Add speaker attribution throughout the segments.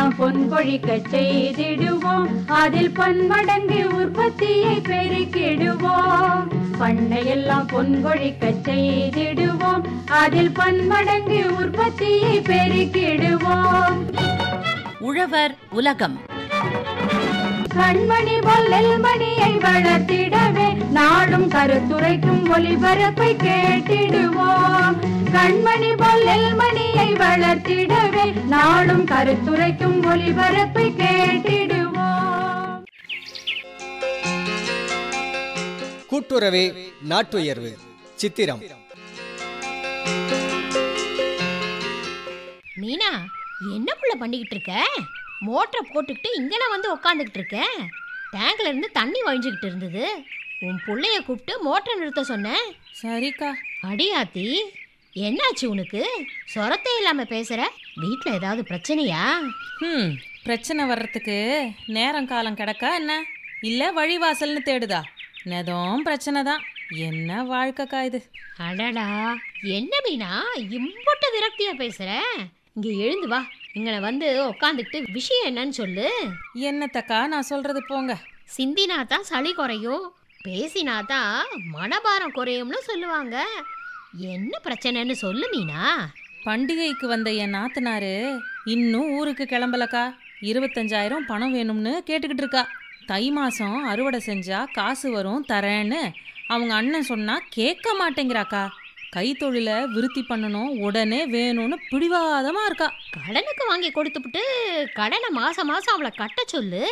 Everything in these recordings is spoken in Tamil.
Speaker 1: எல்லாம் பொன் கொழிக்க செய்திடுவோம், அதில் பன்மடங்கு உற்பத்தியை பெருக்கிடுவோம். பண்ணையெல்லாம் பொன் கொழிக்க செய்திடுவோம், அதில் பன்மடங்கு உற்பத்தியை பெருக்கிடுவோம்.
Speaker 2: உழவர் உலகம்.
Speaker 1: கண்மணி போல் நெல்மணியை வளர்த்திடவே நாடும் கருத்துரைக்கும் ஒளிபரப்பை கேட்டிடுவோம். கண்மணி போல் நெல்மணியை வளர்த்திடவே நாடும் கருத்துரைக்கும் ஒளிபரப்பை கேட்டிடுவோம்.
Speaker 3: கூட்டுறவே நாட்டுயர்வு சித்திரம்.
Speaker 4: மீனா, என்ன புள்ள பண்ணிக்கிட்டு இருக்க? மோட்டரை போட்டுக்கிட்டு இங்கே வந்து உக்காந்துக்கிட்டு இருக்கேன். டேங்க்ல இருந்து தண்ணி வழிஞ்சுக்கிட்டு இருந்தது. உன் பிள்ளைய கூப்பிட்டு மோட்டரை நிறுத்த சொன்னேன்.
Speaker 5: சரிக்கா.
Speaker 4: அடியாத்தி, என்னாச்சு உனக்கு? சொரத்தே இல்லாம பேசுற. வீட்டில் ஏதாவது பிரச்சனையா?
Speaker 5: பிரச்சனை வர்றதுக்கு நேரம் காலம் கிடக்கா என்ன? இல்லை வழிவாசல்னு தேடுதா? நெதம் பிரச்சனை தான். என்ன வாழ்க்கைக்கா இது?
Speaker 4: அடடா, என்ன மீனா இம்புட்ட விரக்தியா பேசுற? இங்கே எழுந்து வா, இங்கே வந்து உக்காந்துக்கிட்டு விஷயம் என்னன்னு சொல்லு.
Speaker 5: என்னத்தக்கா நான் சொல்றது? போங்க.
Speaker 4: சிந்தினாதான் சளி குறையும், பேசினாதான் மனபாரம் குறையும்னு சொல்லுவாங்க. என்ன பிரச்சனைன்னு சொல்லு மீனா.
Speaker 5: பண்டிகைக்கு வந்த என் நாத்தனாரு இன்னும் ஊருக்கு கிளம்பலக்கா. 25,000 பணம் வேணும்னு கேட்டுக்கிட்டு இருக்கா. தை மாதம் அறுவடை செஞ்சா காசு வரும் தரேன்னு அவங்க அண்ணன் சொன்னா கேட்க மாட்டேங்கிறாக்கா. கைத்தொழிலை விருத்தி பண்ணணும், உடனே வேணும்னு பிடிவாதமா இருக்கா.
Speaker 4: கடனுக்கு வாங்கி கொடுத்துப்புட்டு கடனை மாசம் மாசம் அவளை கட்ட சொல்லு.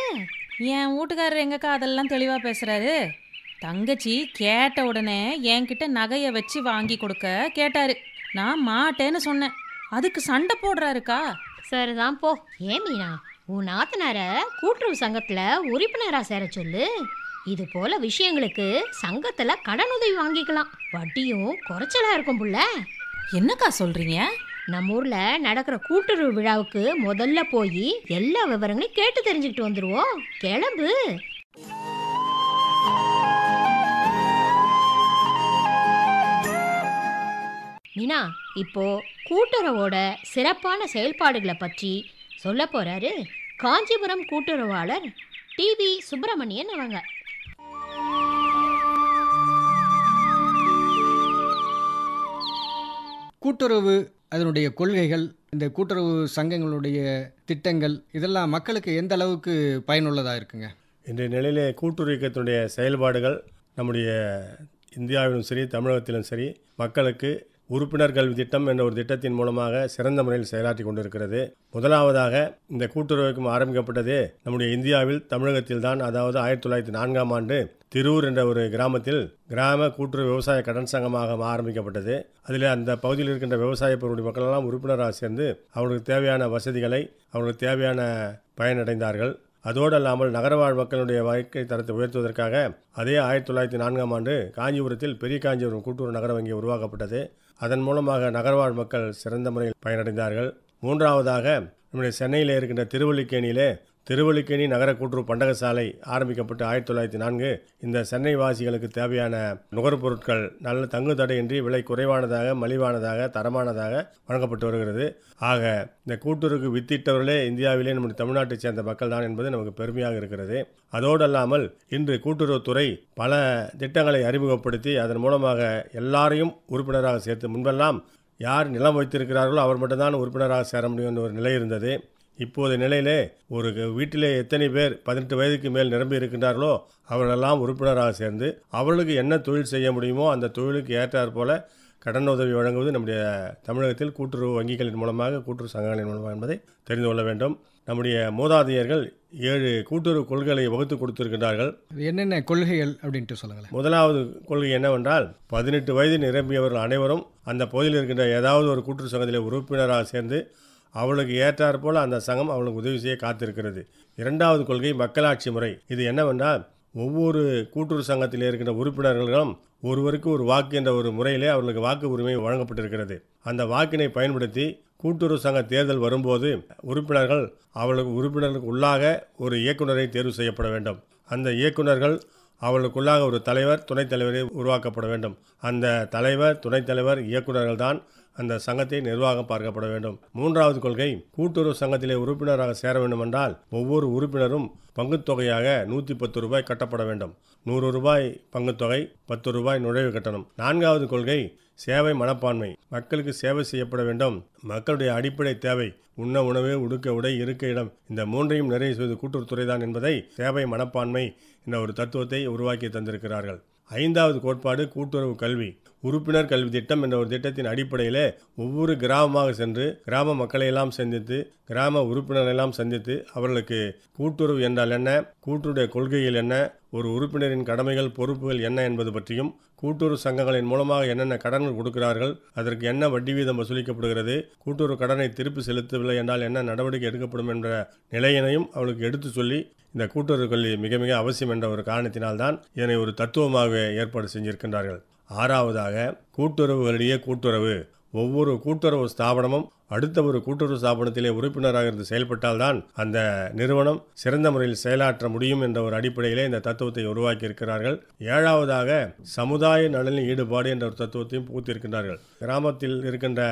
Speaker 5: என் வீட்டுக்காரர் எங்கக்கா அதெல்லாம் தெளிவாக பேசுறாரு. தங்கச்சி கேட்ட உடனே என்கிட்ட நகையை வச்சு வாங்கி கொடுக்க கேட்டாரு. நான் மாட்டேன்னு சொன்னேன். அதுக்கு சண்டை போடுறாருக்கா.
Speaker 4: சரிதான் போ. ஏன் மீனா, உன் நாத்தனார கூட்டுறவு சங்கத்துல உறுப்பினரா சேர சொல்லு. இது போல விஷயங்களுக்கு சங்கத்துல கடன் உதவி வாங்கிக்கலாம். வட்டியும் குறைச்சலா இருக்கும் புள்ள.
Speaker 5: என்னக்கா சொல்றீங்க?
Speaker 4: நம்ம ஊர்ல நடக்கிற கூட்டுறவு விழாவுக்கு முதல்ல போய் எல்லா விவரங்களையும் கேட்டு தெரிஞ்சுக்கிட்டு வந்துருவோம். கிளம்பு. மீனா, இப்போ கூட்டுறவோட சிறப்பான செயல்பாடுகளை பற்றி சொல்ல போறாரு காஞ்சிபுரம் கூட்டுறவாளர் டிவி சுப்பிரமணியன் அவங்க.
Speaker 3: கூட்டுறவு, அதனுடைய கொள்கைகள், இந்த கூட்டுறவு சங்கங்களுடைய திட்டங்கள், இதெல்லாம் மக்களுக்கு எந்த அளவுக்கு பயனுள்ளதாக இருக்குங்க?
Speaker 6: இன்றைய நிலையிலே கூட்டுறவு இயக்கத்தினுடைய செயல்பாடுகள் நம்முடைய இந்தியாவிலும் சரி தமிழகத்திலும் சரி மக்களுக்கு உறுப்பினர் கல்வி திட்டம் என்ற ஒரு திட்டத்தின் மூலமாக சிறந்த முறையில் செயலாற்றி கொண்டிருக்கிறது. முதலாவதாக இந்த கூட்டுறவு இயக்கம் ஆரம்பிக்கப்பட்டதே நம்முடைய இந்தியாவில் தமிழகத்தில் தான். அதாவது 1904ஆம் ஆண்டு திருவூர் என்ற ஒரு கிராமத்தில் கிராம கூட்டுறவு விவசாய கடன் சங்கமாக ஆரம்பிக்கப்பட்டது. அதில் அந்த பகுதியில் இருக்கின்ற விவசாய பொருளுடைய மக்கள் எல்லாம் உறுப்பினராக சேர்ந்து அவர்களுக்கு தேவையான வசதிகளை, அவர்களுக்கு தேவையான பயனடைந்தார்கள். அதோடு அல்லாமல் நகரவாழ் மக்களுடைய வாழ்க்கை தரத்தை உயர்த்துவதற்காக அதே 1904ஆம் ஆண்டு காஞ்சிபுரத்தில் பெரிய காஞ்சிபுரம் கூட்டுறவு நகர வங்கி உருவாக்கப்பட்டது. அதன் மூலமாக நகர்வாழ் மக்கள் சிறந்த முறையில் பயனடைந்தார்கள். மூன்றாவதாக நம்முடைய சென்னையில் இருக்கின்ற திருவல்லிக்கேணி நகர கூட்டுறவு பண்டகசாலை ஆரம்பிக்கப்பட்டு 1904 இந்த சென்னை வாசிகளுக்கு தேவையான நுகர்பொருட்கள் நல்ல தங்கு தடையின்றி விலை குறைவானதாக, மலிவானதாக, தரமானதாக வழங்கப்பட்டு வருகிறது. ஆக இந்த கூட்டுறவுக்கு வித்திட்டவர்களே இந்தியாவிலே நம்முடைய தமிழ்நாட்டைச் சேர்ந்த மக்கள் தான் என்பது நமக்கு பெருமையாக இருக்கிறது. அதோடு அல்லாமல் இன்று கூட்டுறவுத்துறை பல திட்டங்களை அறிமுகப்படுத்தி அதன் மூலமாக எல்லாரையும் உறுப்பினராக சேர்த்து, முன்பெல்லாம் யார் நிலம் வைத்திருக்கிறார்களோ அவர் மட்டும்தான் உறுப்பினராக சேர முடியும் என்ற ஒரு நிலை இருந்தது. இப்போது நிலையிலே ஒரு வீட்டிலே எத்தனை பேர் 18 வயதுக்கு மேல் நிரம்பி இருக்கின்றார்களோ அவர்களெல்லாம் உறுப்பினராக சேர்ந்து அவர்களுக்கு என்ன தொழில் செய்ய முடியுமோ அந்த தொழிலுக்கு ஏற்றாற் போல கடன் உதவி வழங்குவது நம்முடைய தமிழகத்தில் கூட்டுறவு வங்கிகளின் மூலமாக, கூட்டுறவு சங்கங்களின் மூலமாக என்பதை தெரிந்து கொள்ள வேண்டும். நம்முடைய மூதாதையர்கள் 7 கூட்டுறவு கொள்கைகளை வகுத்து கொடுத்திருக்கின்றார்கள்.
Speaker 3: என்னென்ன கொள்கைகள் அப்படின்ட்டு சொல்லுங்களேன்.
Speaker 6: முதலாவது கொள்கை என்னவென்றால் 18 வயது நிரம்பியவர்கள் அனைவரும் அந்த பகுதியில் இருக்கின்ற ஏதாவது ஒரு கூட்டுறவு சங்கத்தில் உறுப்பினராக சேர்ந்து அவளுக்கு ஏற்றாற் போல அந்த சங்கம் அவளுக்கு உதவி செய்ய காத்திருக்கிறது. இரண்டாவது கொள்கை மக்களாட்சி முறை. இது என்னவென்றால் ஒவ்வொரு கூட்டுறவு சங்கத்தில் இருக்கின்ற உறுப்பினர்களும் ஒருவருக்கு ஒரு வாக்கு என்ற ஒரு முறையிலே அவர்களுக்கு வாக்கு உரிமை வழங்கப்பட்டிருக்கிறது. அந்த வாக்கினை பயன்படுத்தி கூட்டுறவு சங்க தேர்தல் வரும்போது உறுப்பினர்களுக்கு உள்ளாக ஒரு இயக்குநரை தேர்வு செய்யப்பட வேண்டும். அந்த இயக்குநர்கள் அவர்களுக்குள்ளாக ஒரு தலைவர், துணைத் தலைவரை உருவாக்கப்பட வேண்டும். அந்த தலைவர், துணைத் தலைவர், இயக்குநர்கள் தான் அந்த சங்கத்தை நிர்வாகம் பார்க்கப்பட வேண்டும். மூன்றாவது கொள்கை, கூட்டுறவு சங்கத்திலே உறுப்பினராக சேர வேண்டுமென்றால் ஒவ்வொரு உறுப்பினரும் பங்குத்தொகையாக 110 ரூபாய் கட்டப்பட வேண்டும். 100 ரூபாய் பங்குத்தொகை, 10 ரூபாய் நுழைவு கட்டணம். நான்காவது கொள்கை, சேவை மனப்பான்மை. மக்களுக்கு சேவை செய்யப்பட வேண்டும். மக்களுடைய அடிப்படை தேவை உண்ண உணவு, உடுக்க உடை, இருக்க இடம், இந்த மூன்றையும் நிறைவு செய்வது கூட்டுறவுத்துறைதான் என்பதை சேவை மனப்பான்மை என்ற ஒரு தத்துவத்தை உருவாக்கி தந்திருக்கிறார்கள். ஐந்தாவது கோட்பாடு, கூட்டுறவு கல்வி. உறுப்பினர் கல்வி திட்டம் என்ற ஒரு திட்டத்தின் அடிப்படையில் ஒவ்வொரு கிராமமாக சென்று கிராம மக்களை எல்லாம் சந்தித்து, கிராம உறுப்பினரெல்லாம் சந்தித்து, அவர்களுக்கு கூட்டுறவு என்றால் என்ன, கூட்டுறவுடைய கொள்கைகள் என்ன, ஒரு உறுப்பினரின் கடமைகள் பொறுப்புகள் என்ன என்பது பற்றியும், கூட்டுறவு சங்கங்களின் மூலமாக என்னென்ன கடன்கள் கொடுக்கிறார்கள், அதற்கு என்ன வட்டி வீதம் வசூலிக்கப்படுகிறது, கூட்டுறவு கடனை திருப்பி செலுத்தவில்லை என்றால் என்ன நடவடிக்கை எடுக்கப்படும் என்ற நிலையினையும் அவளுக்கு எடுத்து சொல்லி, இந்த கூட்டுறவு கல்வி மிக மிக அவசியம் என்ற ஒரு காரணத்தினால்தான் இதனை ஒரு தத்துவமாக ஏற்பாடு செஞ்சிருக்கின்றார்கள். ஆறாவதாக, கூட்டுறவுகளிடையே கூட்டுறவு. ஒவ்வொரு கூட்டுறவு ஸ்தாபனமும் அடுத்த ஒரு கூட்டுறவு ஸ்தாபனத்திலே உறுப்பினராக இருந்து செயல்பட்டால்தான் அந்த நிறுவனம் சிறந்த முறையில் செயலாற்ற முடியும் என்ற ஒரு அடிப்படையிலே இந்த தத்துவத்தை உருவாக்கி இருக்கிறார்கள். ஏழாவதாக, சமுதாய நலனில் ஈடுபாடு என்ற ஒரு தத்துவத்தையும் புகுத்தியிருக்கின்றார்கள். கிராமத்தில் இருக்கின்ற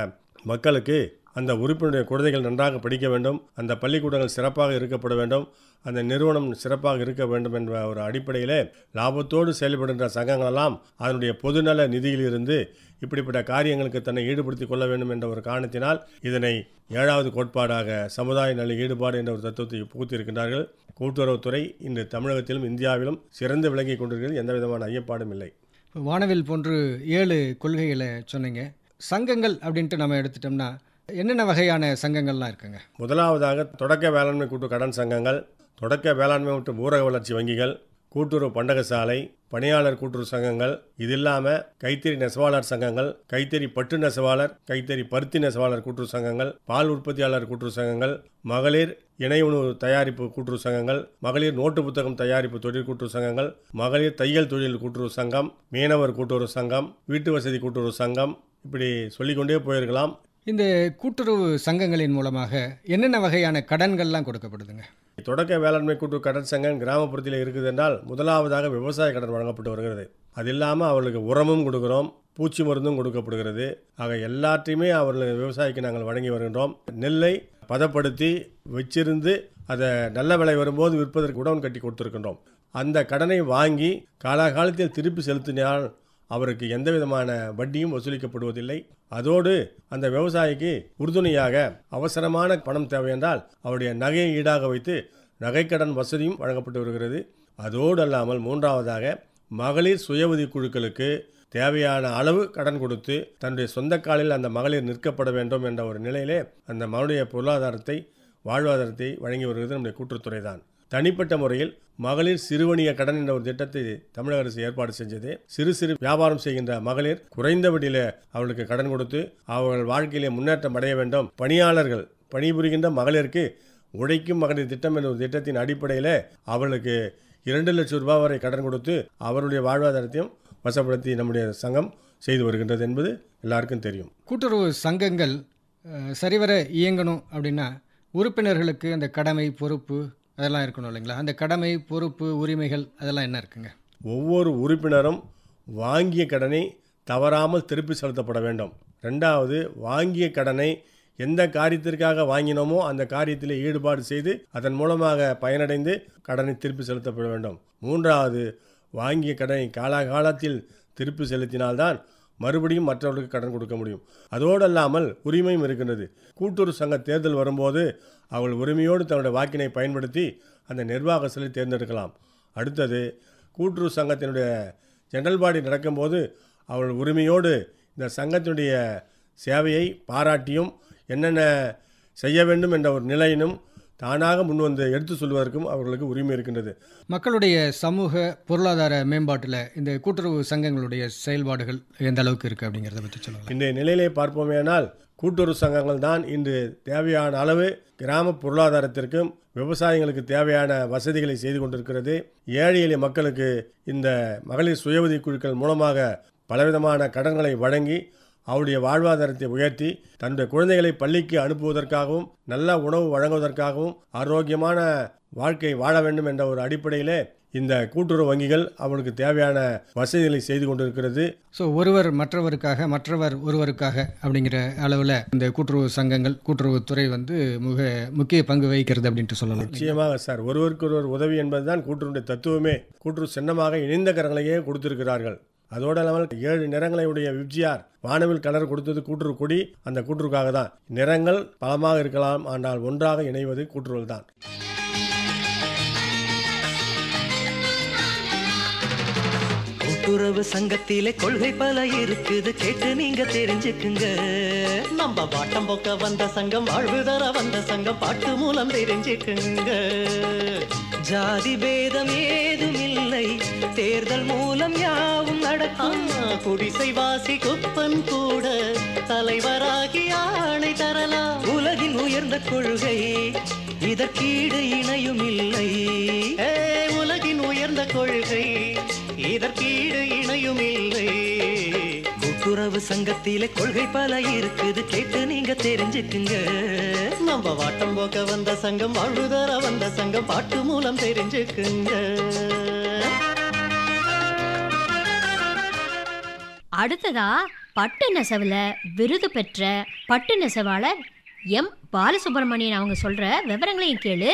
Speaker 6: மக்களுக்கு அந்த உறுப்பினருடைய குழந்தைகள் நன்றாக படிக்க வேண்டும், அந்த பள்ளிக்கூடங்கள் சிறப்பாக இருக்கப்பட வேண்டும், அந்த நிறுவனம் சிறப்பாக இருக்க வேண்டும் என்ற ஒரு அடிப்படையிலே லாபத்தோடு செயல்படுகின்ற சங்கங்களெல்லாம் அதனுடைய பொதுநல நிதியிலிருந்து இப்படிப்பட்ட காரியங்களுக்கு தன்னை ஈடுபடுத்திக் கொள்ள வேண்டும் என்ற ஒரு காரணத்தினால் இதனை ஏழாவது கோட்பாடாக சமுதாய நல ஈடுபாடு என்ற ஒரு தத்துவத்தை புகுத்தியிருக்கின்றார்கள். கூட்டுறவுத்துறை இன்று தமிழகத்திலும் இந்தியாவிலும் சிறந்து விளங்கி கொண்டிருக்கிறது. எந்த விதமான ஐயப்பாடும் இல்லை.
Speaker 3: வானவில் போன்று 7 கொள்கைகளை சொன்னீங்க. சங்கங்கள் அப்படின்ட்டு நம்ம எடுத்துட்டோம்னா என்னென்ன வகையான சங்கங்கள்லாம் இருக்குங்க?
Speaker 6: முதலாவதாக, தொடக்க வேளாண்மை கூட்டு கடன் சங்கங்கள், தொடக்க வேளாண்மை மற்றும் ஊரக வளர்ச்சி வங்கிகள், கூட்டுறவு பண்டகசாலை, பணியாளர் கூட்டுறவு சங்கங்கள், இது இல்லாமல் கைத்தறி நெசவாளர் சங்கங்கள், கைத்தறி பட்டு நெசவாளர், கைத்தறி பருத்தி நெசவாளர் கூட்டுறவு சங்கங்கள், பால் உற்பத்தியாளர் கூட்டுறவு சங்கங்கள், மகளிர் இணை உணவு தயாரிப்பு கூட்டுறவு சங்கங்கள், மகளிர் நோட்டு புத்தகம் தயாரிப்பு தொழில் கூட்டுறவு சங்கங்கள், மகளிர் தையல் தொழில் கூட்டுறவு சங்கம், மீனவர் கூட்டுறவு சங்கம், வீட்டு வசதி கூட்டுறவு சங்கம், இப்படி சொல்லிக்கொண்டே போயிருக்கலாம்.
Speaker 3: இந்த கூட்டுறவு சங்கங்களின் மூலமாக என்னென்ன வகையான கடன்கள்லாம் கொடுக்கப்படுதுங்க?
Speaker 6: தொடக்க வேளாண்மை கூட்டு கடன் சங்கம் கிராமப்புறத்தில் இருக்குது என்றால் முதலாவதாக விவசாய கடன் வழங்கப்பட்டு வருகிறது. அது இல்லாமல் அவர்களுக்கு உரமும் கொடுக்குறோம், பூச்சி மருந்தும் கொடுக்கப்படுகிறது. ஆக எல்லாத்தையுமே அவர்களுக்கு விவசாயிக்கு நாங்கள் வழங்கி வருகின்றோம். நெல்லை பதப்படுத்தி வச்சிருந்து அதை நல்ல விலை வரும்போது விற்பதற்கு உடவன் கட்டி கொடுத்துருக்கின்றோம். அந்த கடனை வாங்கி காலாகாலத்தில் திருப்பி செலுத்தினால் அவருக்கு எந்த விதமான வட்டியும் வசூலிக்கப்படுவதில்லை. அதோடு அந்த விவசாயிக்கு உறுதுணையாக அவசரமான பணம் தேவை என்றால் அவருடைய நகையை ஈடாக வைத்து நகைக்கடன் வசதியும் வழங்கப்பட்டு வருகிறது. அதோடு அல்லாமல் மூன்றாவதாக, மகளிர் சுய உதவி குழுக்களுக்கு தேவையான அளவு கடன் கொடுத்து தன்னுடைய சொந்த காலில் அந்த மகளிர் நிற்கப்பட வேண்டும் என்ற ஒரு நிலையிலே அந்த மகளுடைய பொருளாதாரத்தை, வாழ்வாதாரத்தை வழங்கி வருகிறது நம்முடைய கூட்டுறவுத்துறை தான். தனிப்பட்ட முறையில் மகளிர் சிறுவணிக கடன் என்ற ஒரு திட்டத்தை தமிழக அரசு ஏற்பாடு செஞ்சது. சிறு சிறு வியாபாரம் செய்கின்ற மகளிர் குறைந்த வட்டியில அவர்களுக்கு கடன் கொடுத்து அவர்கள் வாழ்க்கையிலே முன்னேற்றம் அடைய வேண்டும். பணியாளர்கள் பணிபுரிகின்ற மகளிருக்கு உழைக்கும் மகளிர் திட்டம் என்ற ஒரு திட்டத்தின் அடிப்படையில் அவர்களுக்கு 2 லட்சம் ரூபாய் வரை கடன் கொடுத்து அவருடைய வாழ்வாதாரத்தையும் வசப்படுத்தி நம்முடைய சங்கம் செய்து வருகின்றது என்பது எல்லாருக்கும் தெரியும்.
Speaker 3: கூட்டுறவு சங்கங்கள் சரிவர இயங்கணும் அப்படின்னா உறுப்பினர்களுக்கு அந்த கடமை, பொறுப்பு அதெல்லாம் இருக்கணும் இல்லைங்களா? அந்த கடமை, பொறுப்பு, உரிமைகள் அதெல்லாம் என்ன இருக்குங்க?
Speaker 6: ஒவ்வொரு உறுப்பினரும் வாங்கிய கடனை தவறாமல் திருப்பி செலுத்தப்பட வேண்டும். 2வது, வாங்கிய கடனை எந்த காரியத்திற்காக வாங்கினோமோ அந்த காரியத்தில் ஈடுபாடு செய்து அதன் மூலமாக பயனடைந்து கடனை திருப்பி செலுத்தப்பட வேண்டும். 3வது, வாங்கிய கடனை காலாகாலத்தில் திருப்பி செலுத்தினால்தான் மறுபடியும் மற்றவர்களுக்கு கடன் கொடுக்க முடியும். அதோடு அல்லாமல் உரிமையும் இருக்கின்றது. கூட்டுறவு சங்க தேர்தல் வரும்போது அவர்கள் உரிமையோடு தன்னுடைய வாக்கினை பயன்படுத்தி அந்த நிர்வாக சிலை தேர்ந்தெடுக்கலாம். அடுத்தது, கூட்டுறவு சங்கத்தினுடைய ஜெனரல் பாடி நடக்கும்போது அவர்கள் உரிமையோடு இந்த சங்கத்தினுடைய சேவையை பாராட்டியும் என்னென்ன செய்ய வேண்டும் என்ற ஒரு நிலையினும் தானாக முன்வந்து எடுத்து சொல்வதற்கும் அவர்களுக்கு உரிமை இருக்கின்றது.
Speaker 3: மக்களுடைய சமூக பொருளாதார மேம்பாட்டில் இந்த கூட்டுறவு சங்கங்களுடைய செயல்பாடுகள் எந்த அளவுக்கு இருக்குது அப்படிங்கிறத பற்றி சொல்லுங்கள்.
Speaker 6: இன்றைய நிலையிலே பார்ப்போமேனால் கூட்டுறவு சங்கங்கள் தான் இன்று தேவையான அளவு கிராம பொருளாதாரத்திற்கும் விவசாயிகளுக்கு தேவையான வசதிகளை செய்து கொண்டிருக்கிறது. ஏழை எளிய மக்களுக்கு இந்த மகளிர் சுய உதவி குழுக்கள் மூலமாக பலவிதமான கடன்களை வழங்கி அவருடைய வாழ்வாதாரத்தை உயர்த்தி தன்னுடைய குழந்தைகளை பள்ளிக்கு அனுப்புவதற்காகவும் நல்ல உணவு வழங்குவதற்காகவும் ஆரோக்கியமான வாழ்க்கை வாழ வேண்டும் என்ற ஒரு அடிப்படையிலே இந்த கூட்டுறவு வங்கிகள் அவனுக்கு தேவையான வசதிகளை செய்து கொண்டிருக்கிறது.
Speaker 3: ஸோ ஒருவர் மற்றவருக்காக, மற்றவர் ஒருவருக்காக அப்படிங்கிற அளவில் இந்த கூட்டுறவு சங்கங்கள், கூட்டுறவுத்துறை வந்து மிக முக்கிய பங்கு வகிக்கிறது அப்படின்ட்டு சொல்லலாம்.
Speaker 6: நிச்சயமாக சார், ஒருவருக்கு ஒருவர் உதவி என்பதுதான் கூட்டுறவுடைய தத்துவமே. கூட்டுறவு சின்னமாக இணைந்த கரங்களையே கொடுத்திருக்கிறார்கள். அதோடு இல்லாமல் 7 நிறங்களையுடைய விப்ஜிஆர் வானவில் கலர் கொடுத்தது கூட்டுறவு கொடி அந்த கூட்டுறவுக்காக தான். நிறங்கள் பலமாக இருக்கலாம், ஆனால் ஒன்றாக இணைவது கூட்டுறவு தான்.
Speaker 7: கூட்டுறவு சங்கத்திலே கொள்கை பல இருக்குது, கேட்டு நீங்க தெரிஞ்சுக்குங்க. நம்ம பாட்டம் போக்க வந்த சங்கம், வாழ்வு தர வந்த சங்கம், பாட்டு மூலம் தெரிஞ்சுக்குங்க. ஜாதி பேதம் ஏதும் இல்லை, தேர்தல் மூலம் யாவும் நடக்கும். குடிசை வாசி குப்பன் கூட தலைவராகி ஆணை தரலாம். உலகின் உயர்ந்த கொள்கை, இதற்கீடு இணையும் இல்லை. உலகின் உயர்ந்த கொள்கை, இதற்கீடு இணையும் இல்லை. கூட்டுறவு சங்கத்திலே கொள்கை பல இருக்குது, கேட்டு நீங்க தெரிஞ்சுக்குங்க. நம்ம வாட்டம் போக்க வந்த சங்கம், வாழ்வு தர வந்த சங்கம், பாட்டு மூலம் தெரிஞ்சுக்குங்க.
Speaker 4: அடுத்ததா பட்டு நெசவுல விருது பெற்ற பட்டு நெசவாளர் எம் பாலசுப்ரமணியன் அவங்க சொல்ற விவரங்களையும் கேளு.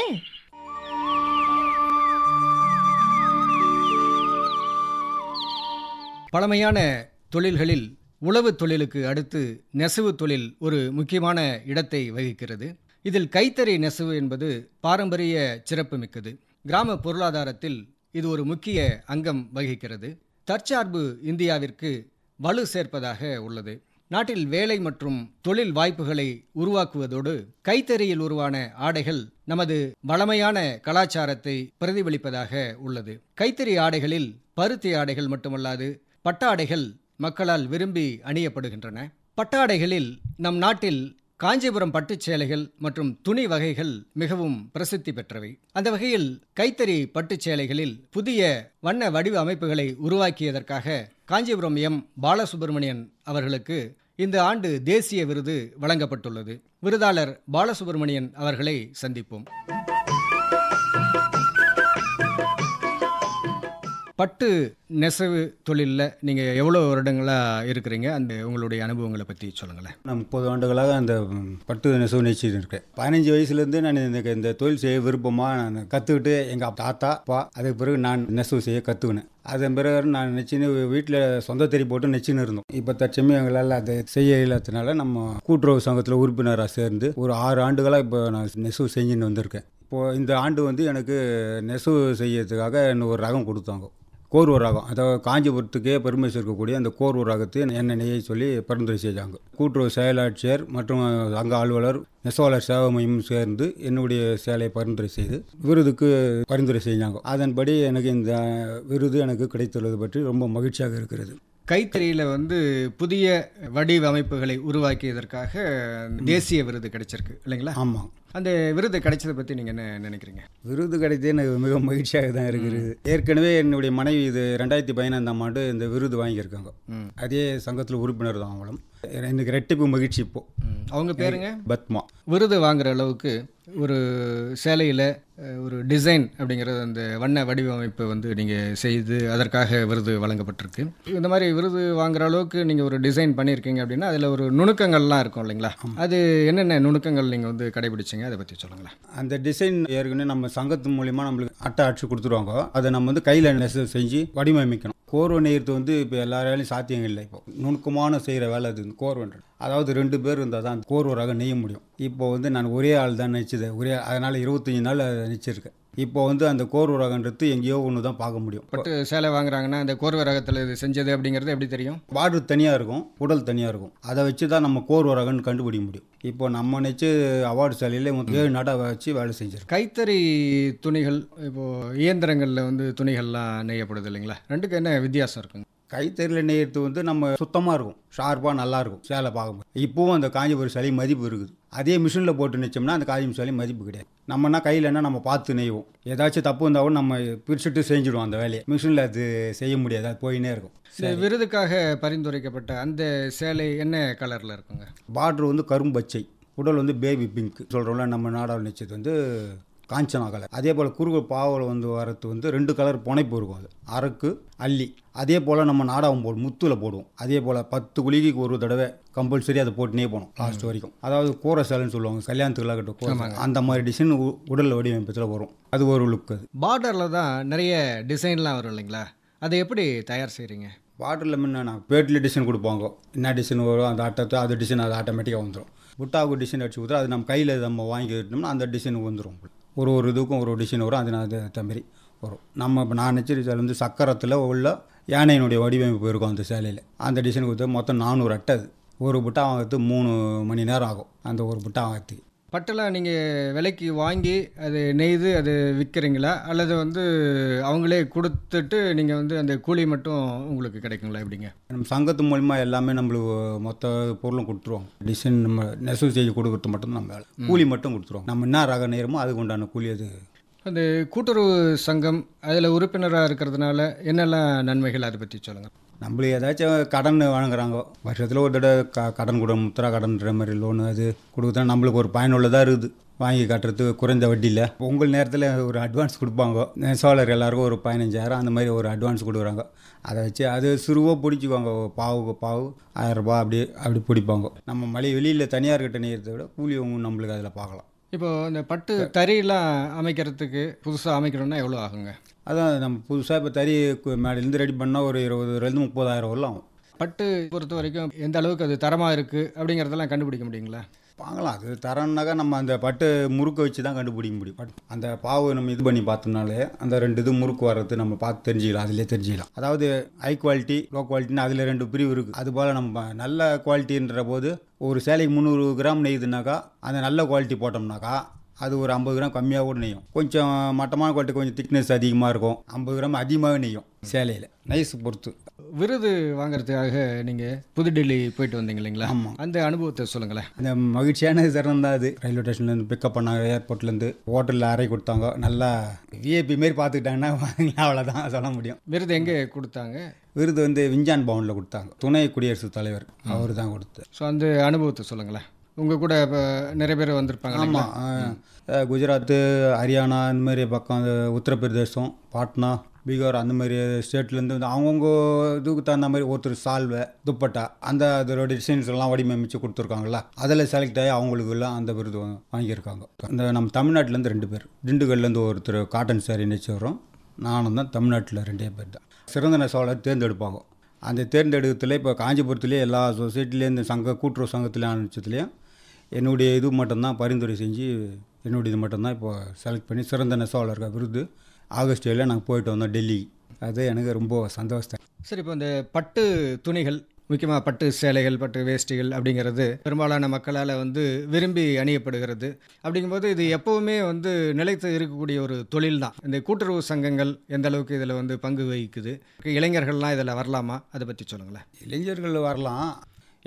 Speaker 3: பழமையான தொழில்களில் உழவு தொழிலுக்கு அடுத்து நெசவு தொழில் ஒரு முக்கியமான இடத்தை வகிக்கிறது. இதில் கைத்தறி நெசவு என்பது பாரம்பரிய சிறப்புமிக்கது. கிராம பொருளாதாரத்தில் இது ஒரு முக்கிய அங்கம் வகிக்கிறது. தற்சார்பு இந்தியாவிற்கு வலு சேர்ப்பதாக உள்ளது. நாட்டில் வேலை மற்றும் தொழில் வாய்ப்புகளை உருவாக்குவதோடு கைத்தறியில் உருவான ஆடைகள் நமது வளமையான கலாச்சாரத்தை பிரதிபலிப்பதாக உள்ளது. கைத்தறி ஆடைகளில் பருத்தி ஆடைகள் மட்டுமல்லாது பட்டாடைகள் மக்களால் விரும்பி அணியப்படுகின்றன. பட்டாடைகளில் நம் நாட்டில் காஞ்சிபுரம் பட்டுச் சேலைகள் மற்றும் துணி வகைகள் மிகவும் பிரசித்தி பெற்றவை. அந்த வகையில் கைத்தறி பட்டுச் சேலைகளில் புதிய வண்ண வடிவ அமைப்புகளை உருவாக்கியதற்காக காஞ்சிபுரம் எம் பாலசுப்ரமணியன் அவர்களுக்கு இந்த ஆண்டு தேசிய விருது வழங்கப்பட்டுள்ளது. விருதாளர் பாலசுப்ரமணியன் அவர்களை சந்திப்போம். பட்டு நெசவு தொழிலில் நீங்கள் எவ்வளோ வருடங்களாக இருக்கிறீங்க? அந்த உங்களுடைய அனுபவங்களை பற்றி சொல்லுங்களேன்.
Speaker 8: நான் 30 ஆண்டுகளாக அந்த பட்டு நெசவு நெய்ச்சிட்டு இருக்கேன். 15 வயசுலேருந்து நான் இந்த தொழில் செய்ய விருப்பமாக நான் கற்றுக்கிட்டு எங்கள் தாத்தா அப்பா அதுக்கு பிறகு நான் நெசவு செய்ய கற்றுக்கினேன். அதன் பிறகு நான் நெச்சின்னு வீட்டில் சொந்த தெரி போட்டு நெச்சின்னு இருந்தோம். இப்போ தற்சமயம் எங்களால் அதை செய்ய இல்லாததுனால நம்ம கூட்டுறவு சங்கத்தில் உறுப்பினராக சேர்ந்து ஒரு 6 ஆண்டுகளாக இப்போ நான் நெசவு செஞ்சுன்னு வந்திருக்கேன். இப்போது இந்த ஆண்டு வந்து எனக்கு நெசவு செய்யறதுக்காக இன்னும் ஒரு ரகம் கொடுத்தாங்க, கோர்வ ராகம். அதாவது காஞ்சிபுரத்துக்கே பெருமை சேர்க்கக்கூடிய அந்த கோர்வ ராகத்தை என்ன நெய்ய சொல்லி பரிந்துரை செஞ்சாங்க. கூட்டுறவு செயலாட்சியர் மற்றும் அங்க அலுவலர் நெசவாளர் சேவை மையம் சேர்ந்து என்னுடைய சேலையை பரிந்துரை செய்து விருதுக்கு பரிந்துரை செஞ்சாங்க. அதன்படி எனக்கு இந்த விருது எனக்கு கிடைத்துள்ளது பற்றி ரொம்ப மகிழ்ச்சியாக இருக்கிறது.
Speaker 3: கைத்தறியில் வந்து புதிய வடிவமைப்புகளை உருவாக்கியதற்காக தேசிய விருது கிடைச்சிருக்கு இல்லைங்களா?
Speaker 8: ஆமாம்.
Speaker 3: அந்த விருது கிடைச்சதை பற்றி நீங்கள் என்ன நினைக்கிறீங்க?
Speaker 8: விருது கிடைத்தே எனக்கு மிக மகிழ்ச்சியாக தான் இருக்கிறது. ஏற்கனவே என்னுடைய மனைவி இது 2015ஆம் ஆண்டு இந்த விருது வாங்கியிருக்காங்க. அதே சங்கத்தில் உறுப்பினர் தான் அவங்களும். எனக்கு ரெட்டிப்பு மகிழ்ச்சி. இப்போ
Speaker 3: அவங்க பேருங்க?
Speaker 8: பத்மா.
Speaker 3: விருது வாங்குற அளவுக்கு ஒரு சேலையில் ஒரு டிசைன் அப்படிங்கிறது அந்த வண்ண வடிவமைப்பு வந்து நீங்கள் செய்து அதற்காக விருது வழங்கப்பட்டிருக்கு. இந்த மாதிரி விருது வாங்குற அளவுக்கு நீங்கள் ஒரு டிசைன் பண்ணியிருக்கீங்க அப்படின்னா அதில் ஒரு நுணுக்கங்கள்லாம் இருக்கும் இல்லைங்களா? அது என்னென்ன நுணுக்கங்கள் நீங்கள் வந்து கடைபிடிச்சிங்க, அதை பற்றி சொல்லுங்களேன்.
Speaker 8: அந்த டிசைன் ஏற்கனவே நம்ம சங்கத்து மூலிமா நம்மளுக்கு அட்டை அடிச்சு கொடுத்துருவாங்க. அதை நம்ம வந்து கையில் நெசவு செஞ்சு வடிவமைக்கணும். கோர்வை நெய்யறது வந்து இப்போ எல்லாராலையும் சாத்தியம் இல்லை. இப்போ நுணுக்கமான செய்கிற வேலை அது கோர்வன்றது. அதாவது 2 பேர் இருந்தால் தான் கோர்வ ரகம் நெய்ய முடியும். இப்போ வந்து நான் ஒரே ஆள் தான் நெய்ச்சது. அதனால் 25 நாள் நெய்ச்சிருக்கேன். இப்போ வந்து அந்த கோர்வ ரகன்றது எங்கேயோ ஒன்று தான் பார்க்க முடியும்.
Speaker 3: பட்டு சேலை வாங்குறாங்கன்னா அந்த கோர்வ ரகத்தில் இது செஞ்சது அப்படிங்கிறது எப்படி தெரியும்?
Speaker 8: பார்டர் தனியாக இருக்கும், உடல் தனியாக இருக்கும். அதை வச்சு தான் நம்ம கோர்வ ரகம்னு கண்டுபிடிக்க முடியும். இப்போ நம்ம நெச்சு அவார்டு சேலையில் 7 நாடாக வச்சு வேலை செஞ்சிருக்கோம்.
Speaker 3: கைத்தறி துணிகள் இப்போது இயந்திரங்களில் வந்து துணிகள்லாம் நெய்யப்படுது இல்லைங்களா? ரெண்டுக்கு என்ன வித்தியாசம் இருக்குங்க?
Speaker 8: கைத்தறியில் நெய்யறது வந்து நம்ம சுத்தமாக இருக்கும், ஷார்ப்பாக நல்லாயிருக்கும் சேலை பார்க்கும்போது. இப்போவும் அந்த காஞ்சிபுரம் சேலை மதிப்பு இருக்குது. அதே மிஷினில் போட்டு நெச்சோம்னா அந்த காஞ்சிபுரம் சேலை மதிப்பு கிடையாது. நம்மனா கையிலன்னா நம்ம பார்த்து நெய்வோம். ஏதாச்சும் தப்பு இருந்தாலும் நம்ம பிரிச்சுட்டு செஞ்சுடுவோம் அந்த வேலையை. மிஷினில் அது செய்ய முடியாது, அது போயினே இருக்கும்.
Speaker 3: விருதுக்காக பரிந்துரைக்கப்பட்ட அந்த சேலை என்ன கலரில் இருக்குங்க?
Speaker 8: பார்டர் வந்து கரும்பச்சை, உடல் வந்து பேபி பிங்க் சொல்கிறோம்ல. நம்ம நாடாவில் நெச்சது வந்து காஞ்சனா கலர். அதே போல் குறுக்கு பாவில் வந்து வரது வந்து 2 கலர் புனைப்பு இருக்கும். அது அரக்கு அல்லி. அதே போல் நம்ம நாடகம் போடும் முத்துல போடுவோம். அதே போல் 10 குளிகைக்கு ஒரு தடவை கம்பல்சரி அதை போட்டுனே போகணும் லாஸ்ட் வரைக்கும். அதாவது கூரை சேலைன்னு சொல்லுவாங்க, கல்யாணத்துக்குலாம் கட்டும் அந்த மாதிரி டிசைன் உடல் வடிவமைப்பத்தில் வரும். அது ஒரு லுக். அது
Speaker 3: பார்டரில் தான் நிறைய டிசைன்லாம் வரும் இல்லைங்களா, அதை எப்படி தயார் செய்கிறீங்க?
Speaker 8: பார்டரில் முன்ன பேட்டில் டிசைன் கொடுப்பாங்க. என்ன டிசைன் வரும் அந்த ஆட்டத்தை அது டிசைன் அது ஆட்டோமேட்டிக்காக வந்துடும். புட்டாவுக்கு டிசைன் அடிச்சு கொடுத்தா அது நம்ம கையில் நம்ம வாங்கிக்கிட்டோம்னா அந்த டிசைனுக்கு வந்துடும். ஒரு இதுக்கும் ஒரு டிசைன் வரும். அது மாதிரி வரும். நம்ம இப்போ நான் நினச்ச சேலை வந்து சக்கரத்தில் உள்ள யானையினுடைய வடிவமைப்பு இருக்கும் அந்த சேலையில். அந்த டிசைன் கொடுத்தா மொத்தம் 400 அட்டை. அது ஒரு புட்டா வாங்கிறது 3 மணி நேரம் ஆகும். அந்த ஒரு புட்டா வாங்கிறதுக்கு.
Speaker 3: பட்டெல்லாம் நீங்கள் விலைக்கு வாங்கி அது நெய்து அது விற்கிறீங்களா, அல்லது வந்து அவங்களே கொடுத்துட்டு நீங்கள் வந்து அந்த கூலி மட்டும் உங்களுக்கு கிடைக்குங்களா, எப்படிங்க?
Speaker 8: நம்ம சங்கத்து மூலிமா எல்லாமே நம்மளுக்கு மொத்த பொருளும் கொடுத்துருவாங்க. டிசைன் நம்ம நெசவு செய்து கொடுக்குறது மட்டும் நம்ம வேலை. கூலி மட்டும் கொடுத்துருவாங்க. நம்ம என்ன ரக நேரமோ அதுக்கு உண்டான கூலி. அது
Speaker 3: அந்த கூட்டுறவு சங்கம் அதில் உறுப்பினராக இருக்கிறதுனால என்னெல்லாம் நன்மைகள், அதை பற்றி சொல்லுங்கள்.
Speaker 8: நம்மளுக்கு ஏதாச்சும் கடன் வழங்குறாங்க வருஷத்தில் ஒரு தடவை கடன் கூட முத்ரா கடன்ற மாதிரி லோனு அது கொடுத்தா நம்மளுக்கு ஒரு பயனுள்ளதாக இருக்குது. வாங்கி கட்டுறதுக்கு குறைந்த வட்டியில். பொங்கல் நேரத்தில் ஒரு அட்வான்ஸ் கொடுப்பாங்க. நெசவாளர் எல்லாருக்கும் ஒரு 15,000 அந்த மாதிரி ஒரு அட்வான்ஸ் கொடுக்குறாங்க. அதை வச்சு அது சுருவாக பிடிச்சிக்குவாங்க. பாவுக்கு பாவு 1000 ரூபாய் அப்படி பிடிப்பாங்க. நம்ம மலை வெளியில் தனியார்கிட்ட நெய்யறதை விட கூலியும் நம்மளுக்கு அதில் பார்க்கலாம்.
Speaker 3: இப்போது இந்த பட்டு தறியெல்லாம் அமைக்கிறதுக்கு புதுசாக அமைக்கணும்னா எவ்வளோ ஆகுங்க?
Speaker 8: அதான் நம்ம புதுசாக இப்போ தறி மேலேருந்து ரெடி பண்ணால் ஒரு 20,000 30,000 வரலாம் ஆகும்.
Speaker 3: பட்டு பொறுத்த வரைக்கும் எந்த அளவுக்கு அது தரமாக இருக்குது அப்படிங்கிறதெல்லாம் கண்டுபிடிக்க முடியுங்களா?
Speaker 8: பார்க்கலாம். அது தரம்னாக்கா நம்ம அந்த பட்டு முறுக்கை வச்சு தான் கண்டுபிடிக்க முடியும். அந்த பாவு நம்ம இது பண்ணி பார்த்தோம்னாலே அந்த 2 இது முறுக்கு வர்றது நம்ம பார்த்து தெரிஞ்சிக்கலாம். அதிலே தெரிஞ்சிக்கலாம். அதாவது ஹை குவாலிட்டி லோ குவாலிட்டின்னு அதில் 2 பிரிவு இருக்குது. அதுபோல் நம்ம நல்ல குவாலிட்டின்ற போது ஒரு சேலைக்கு 300 கிராம் நெய்யுதுனாக்கா அந்த நல்ல குவாலிட்டி போட்டோம்னாக்கா அது ஒரு 50 கிராம் கம்மியாக கூட நெய்யும். கொஞ்சம் மட்டமான குவாலிட்டி கொஞ்சம் திக்னஸ் அதிகமாக இருக்கும். 50 கிராம் அதிகமாகவே நெய்யும் சேலையில். நைஸ் பொறுத்து.
Speaker 3: விருது வாங்குறதுக்காக நீங்கள் புதுடெல்லி போயிட்டு வந்தீங்க இல்லைங்களா? ஆமாம். அந்த அனுபவத்தை சொல்லுங்களேன்.
Speaker 8: அந்த மகிழ்ச்சியான தருணம் தான் அது. ரயில்வே ஸ்டேஷன்லேருந்து பிக்கப் பண்ணாங்க, ஏர்போர்ட்லேருந்து ஹோட்டலில் அறை கொடுத்தாங்க. நல்லா விஐபி மாரி பார்த்துக்கிட்டாங்கன்னா அவ்வளோதான் சொல்ல முடியும்.
Speaker 3: விருது எங்கே கொடுத்தாங்க?
Speaker 8: விருது வந்து விஞ்ஞான் பவனில் கொடுத்தாங்க. துணை குடியரசுத் தலைவர் அவர் தான் கொடுத்தார்.
Speaker 3: ஸோ அந்த அனுபவத்தை சொல்லுங்களேன். உங்கள் கூட இப்போ நிறைய பேர் வந்திருப்பாங்க.
Speaker 8: ஆமாம். குஜராத்து, ஹரியானா இந்த மாதிரி பக்கம், அந்த உத்தரப்பிரதேசம், பாட்னா, பீகார் அந்த மாதிரி ஸ்டேட்லேருந்து வந்து அவங்கவுங்க இதுக்கு தகுந்த மாதிரி ஒருத்தர் சால்வை துப்பட்டா அந்த அதோட டிசைன்ஸ் எல்லாம் வடிவமைச்சு கொடுத்துருக்காங்களா, அதில் செலக்ட் ஆகி அவங்களுக்கு எல்லாம் அந்த விருது வாங்கியிருக்காங்க. இந்த நம்ம தமிழ்நாட்டிலேருந்து 2 பேர், திண்டுக்கல்லேருந்து ஒருத்தர் காட்டன் சாரி நெச்சு வரும். நானும் தான் தமிழ்நாட்டில் 2 பேர் தான் சிறந்த நெசவாளர் தேர்ந்தெடுப்பாங்க. அந்த தேர்ந்தெடுக்கிறதுல இப்போ காஞ்சிபுரத்துலேயே எல்லா சொசைட்டிலேருந்து சங்க கூட்டுறவு சங்கத்தில் ஆரம்பிச்சதுலேயும் என்னுடைய இது மட்டும்தான் பரிந்துரை செஞ்சு என்னுடைய இது மட்டும்தான் இப்போ செலக்ட் பண்ணி சிறந்த நெசவாளர்கள் விருது ஆகஸ்ட் 7 நாங்கள் போயிட்டு வந்தோம் டெல்லி. அது எனக்கு ரொம்ப சந்தோஷம்.
Speaker 3: சரி, இப்போ இந்த பட்டு துணிகள், முக்கியமாக பட்டு சேலைகள், பட்டு வேஷ்டிகள் அப்படிங்கிறது பெரும்பாலான மக்களால் வந்து விரும்பி அணியப்படுகிறது. அப்படிங்கும்போது இது எப்போவுமே வந்து நிலைத்து இருக்கக்கூடிய ஒரு தொழில் தான். இந்த கூட்டுறவு சங்கங்கள் எந்த அளவுக்கு இதில் வந்து பங்கு வகிக்குது? இளைஞர்கள்லாம் இதில் வரலாமா, அதை பற்றி சொல்லுங்களேன்.
Speaker 8: இளைஞர்கள் வரலாம்.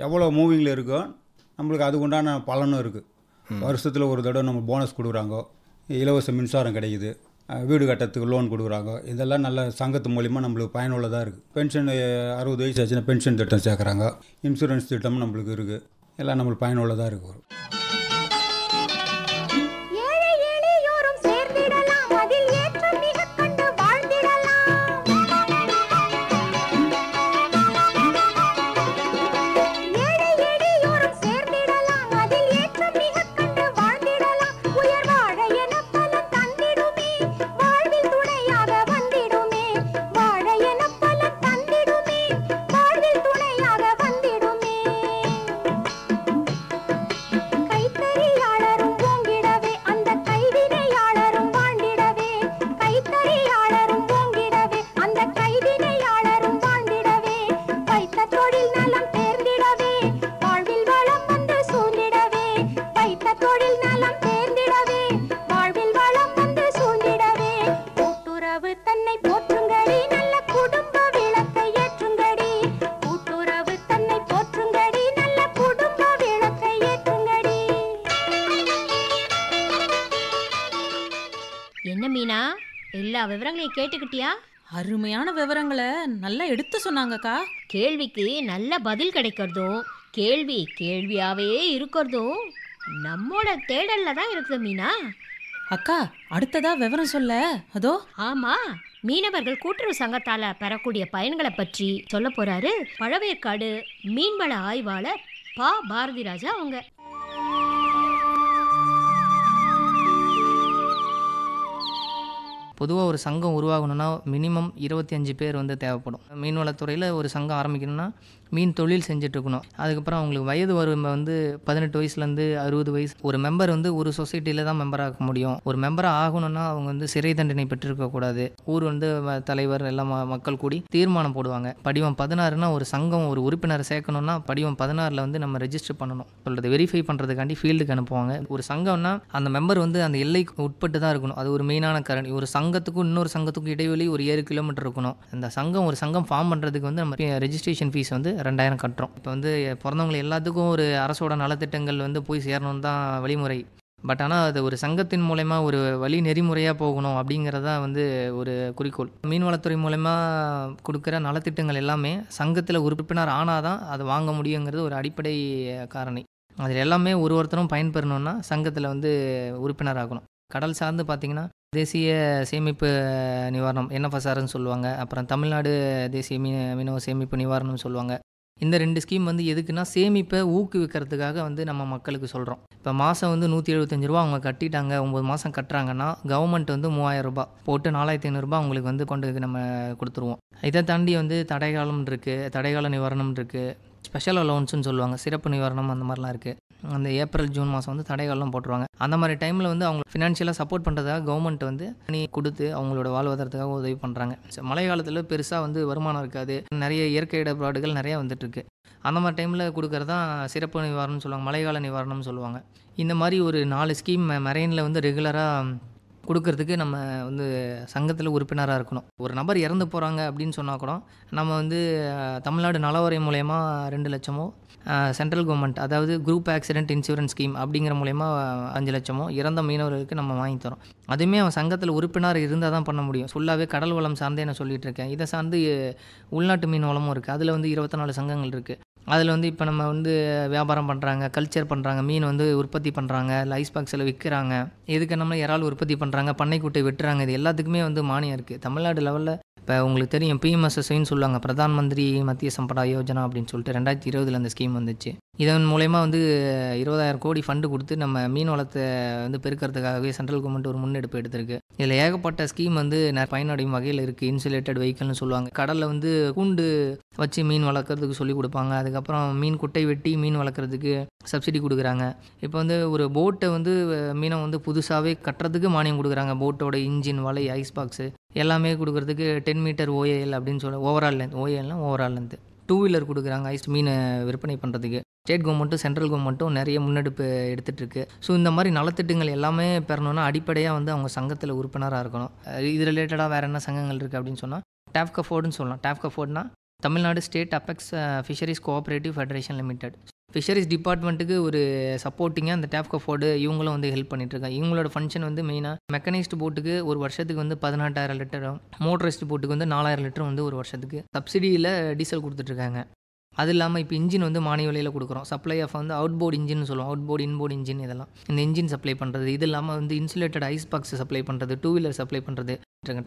Speaker 8: எவ்வளோ மூவிங்கில் இருக்கோ நம்மளுக்கு அதுக்கு உண்டான பலனும் இருக்குது. வருஷத்தில் ஒரு தடவை நம்ம போனஸ் கொடுக்குறாங்க, இலவச மின்சாரம் கிடைக்குது, வீடு கட்டத்துக்கு லோன் கொடுக்குறாங்க. இதெல்லாம் நல்ல சங்கத்து மூலிமா நம்மளுக்கு பயனுள்ளதாக இருக்குது. பென்ஷன் 60 வயசு ஆச்சுன்னா பென்ஷன் திட்டம் சேர்க்குறாங்க. இன்சூரன்ஸ் திட்டம் நம்மளுக்கு இருக்குது. எல்லாம் நம்மளுக்கு பயனுள்ளதாக இருக்குது.
Speaker 4: என்ன மீனா, எல்லா விவரங்களையும் கேட்டுக்கிட்டியா?
Speaker 5: அருமையான விவரங்களை நல்லா எடுத்து சொன்னாங்கக்கா.
Speaker 4: கேள்விக்கு நல்ல பதில் கிடைக்கிறதும் கேள்வியாவே இருக்கிறதும் நம்மோட தேடல்ல தான் இருக்குது மீனா.
Speaker 5: அக்கா அடுத்ததா விவரம் சொல்ல அதோ.
Speaker 4: ஆமா, மீனவர்கள் கூட்டுறவு சங்கத்தால பெறக்கூடிய பயன்களை பற்றி சொல்ல போறாரு பழவேற்காடு மீன்வள ஆய்வாளர் பாரதி ராஜா அவங்க.
Speaker 9: பொதுவாக ஒரு சங்கம் உருவாகணும்னா மினிமம் 25 பேர் வந்து தேவைப்படும். மீன்வளத்துறையில் ஒரு சங்கம் ஆரம்பிக்கணும்னா மீன் தொழில் செஞ்சுட்ருக்கணும். அதுக்கப்புறம் அவங்களுக்கு வயது வரம்பு வந்து 18 வயசுலேருந்து 60 வயசு. ஒரு மெம்பர் வந்து ஒரு சொசைட்டியில் தான் மெம்பராக முடியும். ஒரு மெம்பராக ஆகணும்னா அவங்க வந்து சிறை தண்டனை பெற்றிருக்கக்கூடாது. ஊர் வந்து தலைவர் எல்லாம் மக்கள் கூடி தீர்மானம் போடுவாங்க. படிவம் 16னா ஒரு சங்கம் ஒரு உறுப்பினரை சேர்க்கணும்னா படிவம் 16ல் வந்து நம்ம ரெஜிஸ்டர் பண்ணணும் சொல்கிறது வெரிஃபை பண்ணுறதுக்காண்டி ஃபீல்டுக்கு அனுப்புவாங்க. ஒரு சங்கம்னா அந்த மெம்பர் வந்து அந்த எல்லைக்கு உட்பட்டு தான் இருக்கணும். அது ஒரு மெயினான காரணி. ஒரு சங்கத்துக்கும் இன்னொரு சங்கத்துக்கும் இடைவெளி ஒரு 7 கிலோமீட்டர் இருக்கணும். அந்த சங்கம் ஒரு சங்கம் ஃபார்ம் பண்ணுறதுக்கு வந்து நம்ம ரெஜிஸ்ட்ரேஷன் ஃபீஸ் வந்து 2000 கட்டுறோம். இப்போ வந்து பிறந்தவங்க எல்லாத்துக்கும் ஒரு அரசோட நலத்திட்டங்கள் வந்து போய் சேரணும் தான் வழிமுறை. பட் ஆனால் அது ஒரு சங்கத்தின் மூலமா ஒரு வழி நெறிமுறையாக போகணும் அப்படிங்கிறதா வந்து ஒரு குறிக்கோள். மீன்வளத்துறை மூலமா கொடுக்குற நலத்திட்டங்கள் எல்லாமே சங்கத்தில் உறுப்பினர் ஆனால் தான் அதை வாங்க முடியுங்கிறது ஒரு அடிப்படை காரணி. அதில் எல்லாமே ஒருத்தரும் பயன்பெறணும்னா சங்கத்தில் வந்து உறுப்பினர் ஆகணும். கடல் சார்ந்து பார்த்திங்கன்னா தேசிய சேமிப்பு நிவாரணம் NFSRன்னு சொல்லுவாங்க. அப்புறம் தமிழ்நாடு தேசிய மீனவ சேமிப்பு நிவாரணம்னு சொல்லுவாங்க. இந்த 2 ஸ்கீம் வந்து எதுக்குன்னா சேமிப்பை ஊக்குவிக்கிறதுக்காக வந்து நம்ம மக்களுக்கு சொல்கிறோம். இப்போ மாதம் வந்து 175 ரூபா அவங்க கட்டிட்டாங்க, 9 மாதம் கட்டுறாங்கன்னா கவர்மெண்ட் வந்து 3000 ரூபா போட்டு 4500 அவங்களுக்கு வந்து கொண்டு நம்ம கொடுத்துருவோம். இதை தாண்டி வந்து தடைக்காலம் இருக்குது, தடைக்கால நிவாரணம் இருக்குது, ஸ்பெஷல் அலவுன்ஸ்னு சொல்லுவாங்க, சிறப்பு நிவாரணம் அந்த மாதிரிலாம் இருக்குது. அந்த ஏப்ரல் ஜூன் மாதம் வந்து தடைகாலம் போட்டுருவாங்க. அந்த மாதிரி டைமில் வந்து அவங்க ஃபினான்ஷியலாக சப்போர்ட் பண்ணுறதுக்காக கவர்மெண்ட் வந்து பண்ணி கொடுத்து அவங்களோட வாழ்வாதாரத்துக்காக உதவி பண்ணுறாங்க. மழை காலத்தில் பெருசாக வந்து வருமானம் இருக்காது, நிறைய இயற்கை இடர்பாடுகள் நிறையா வந்துட்டுருக்கு. அந்த மாதிரி டைமில் கொடுக்குறது தான் சிறப்பு நிவாரணம்னு சொல்லுவாங்க, மழைக்கால நிவாரணம்னு சொல்லுவாங்க. இந்த மாதிரி ஒரு 4 ஸ்கீம் மெரெயினில் வந்து ரெகுலராக கொடுக்கறதுக்கு நம்ம வந்து சங்கத்தில் உறுப்பினராக இருக்கணும். ஒரு நபர் இறந்து போகிறாங்க அப்படின்னு சொன்னால் கூட நம்ம வந்து தமிழ்நாடு நலவரை மூலயமா 2 லட்சமோ, சென்ட்ரல் கவர்மெண்ட் அதாவது குரூப் ஆக்சிடென்ட் இன்சூரன்ஸ் ஸ்கீம் அப்படிங்கிற மூலயமா 5 லட்சமோ இறந்த மீனவர்களுக்கு நம்ம வாங்கி தரோம். அதுவுமே அவன் சங்கத்தில் உறுப்பினர் இருந்தால் தான் பண்ண முடியும். ஃபுல்லாகவே கடல் வளம் சார்ந்தே நான் சொல்லிகிட்டு இருக்கேன். இதை சார்ந்து உள்நாட்டு மீன் வளமும் இருக்குது. அதில் வந்து 24 சங்கங்கள் இருக்குது. அதில் வந்து இப்போ நம்ம வந்து வியாபாரம் பண்ணுறாங்க, கல்ச்சர் பண்ணுறாங்க, மீன் வந்து உற்பத்தி பண்ணுறாங்க, ஐஸ் பாக்ஸில் விற்கிறாங்க, எதுக்கு நம்ம இறால் உற்பத்தி பண்ணுறாங்க, பண்ணைக்குட்டை வெட்டுறாங்க, இது எல்லாத்துக்குமே வந்து மானியம் இருக்குது. தமிழ்நாடு லெவலில் இப்போ உங்களுக்கு தெரியும் PMSSYன்னு சொல்லுவாங்க, பிரதான் மந்திரி மத்திய சம்படா யோஜனா அப்படின்னு சொல்லிட்டு 2020 அந்த ஸ்கீம் வந்துச்சு. இதன் மூலயமா வந்து 20,000 கோடி ஃபண்டு கொடுத்து நம்ம மீன் வளத்தை வந்து பெருக்கிறதுக்காகவே சென்ட்ரல் கவர்மெண்ட் ஒரு முன்னெடுப்பு எடுத்திருக்கு. இதில் ஏகப்பட்ட ஸ்கீம் வந்து பயனடையும் வகையில் இருக்குது. இன்சுலேட்டட் வெஹிக்கல்னு சொல்லுவாங்க, கடலில் வந்து கூண்டு வச்சு மீன் வளர்க்குறதுக்கு சொல்லி கொடுப்பாங்க. அதுக்கப்புறம் மீன் குட்டை வெட்டி மீன் வளர்க்குறதுக்கு சப்சிடி கொடுக்குறாங்க. இப்போ வந்து ஒரு போட்டை வந்து மீனை வந்து புதுசாகவே கட்டுறதுக்கு மானியம் கொடுக்குறாங்க. போட்டோட இன்ஜின், வலை, ஐஸ் பாக்ஸு எல்லாமே கொடுக்குறதுக்கு 10 மீட்டர் OAL அப்படின்னு சொல்லி ஓவரால் லென்த், OALனா ஓவரால் லென்த்து. 2 வீலர் கொடுக்குறாங்க ஐஸ் மீனை விற்பனை பண்ணுறதுக்கு. ஸ்டேட் கவர்மெண்ட்டும் சென்ட்ரல் கவர்மெண்ட்டும் நிறைய முன்னெடுப்பு எடுத்துகிட்ருக்கு. ஸோ இந்த மாதிரி நலத்திட்டங்கள் எல்லாமே பெறணும்னா அடிப்படையாக வந்து அவங்க சங்கத்தில் உறுப்பினராக இருக்கணும். இது ரிலேட்டடாக வேறு என்ன சங்கங்கள் இருக்குது அப்படின்னு சொன்னால் டேஃப்கஃபோர்டுன்னு சொல்லலாம். டேஃப்கஃபோர்ட்னா Tamil Nadu state apex fisheries cooperative federation limited. Fisheries டிபார்ட்மெண்ட்டுக்கு ஒரு சப்போர்ட்டிங்காக அந்த டேஃப்கஃபோர்டு இவங்களும் வந்து ஹெல்ப் பண்ணிட்டுருக்காங்க. இவங்களோட ஃபங்க்ஷன் வந்து மெயினாக மெக்கனைஸ்டு போட்டுக்கு ஒரு வருஷத்துக்கு வந்து 18,000 லிட்டரும், மோட்டரைஸ்டு போட்டுக்கு வந்து 4,000 லிட்டரும் வந்து ஒரு வருஷத்துக்கு சப்சிடியில் டீசல் கொடுத்துட்ருக்காங்க. அது இல்லாமல் இப்போ இன்ஜின் வந்து மானிய விலையில் கொடுக்குறோம். சப்ளை ஆஃப் வந்து அவுட்போர்டு இன்ஜின் சொல்லுவோம், அவுட்போர்டு இன்போர்டு இன்ஜின், இதெல்லாம் இந்த இன்ஜின் சப்ளை பண்ணுறது. இது இல்லாமல் வந்து இன்சுலேட்டட் ஐஸ் பாக்ஸ் சப்ளை பண்ணுறது, 2 வீலர் சப்ளை பண்ணுறது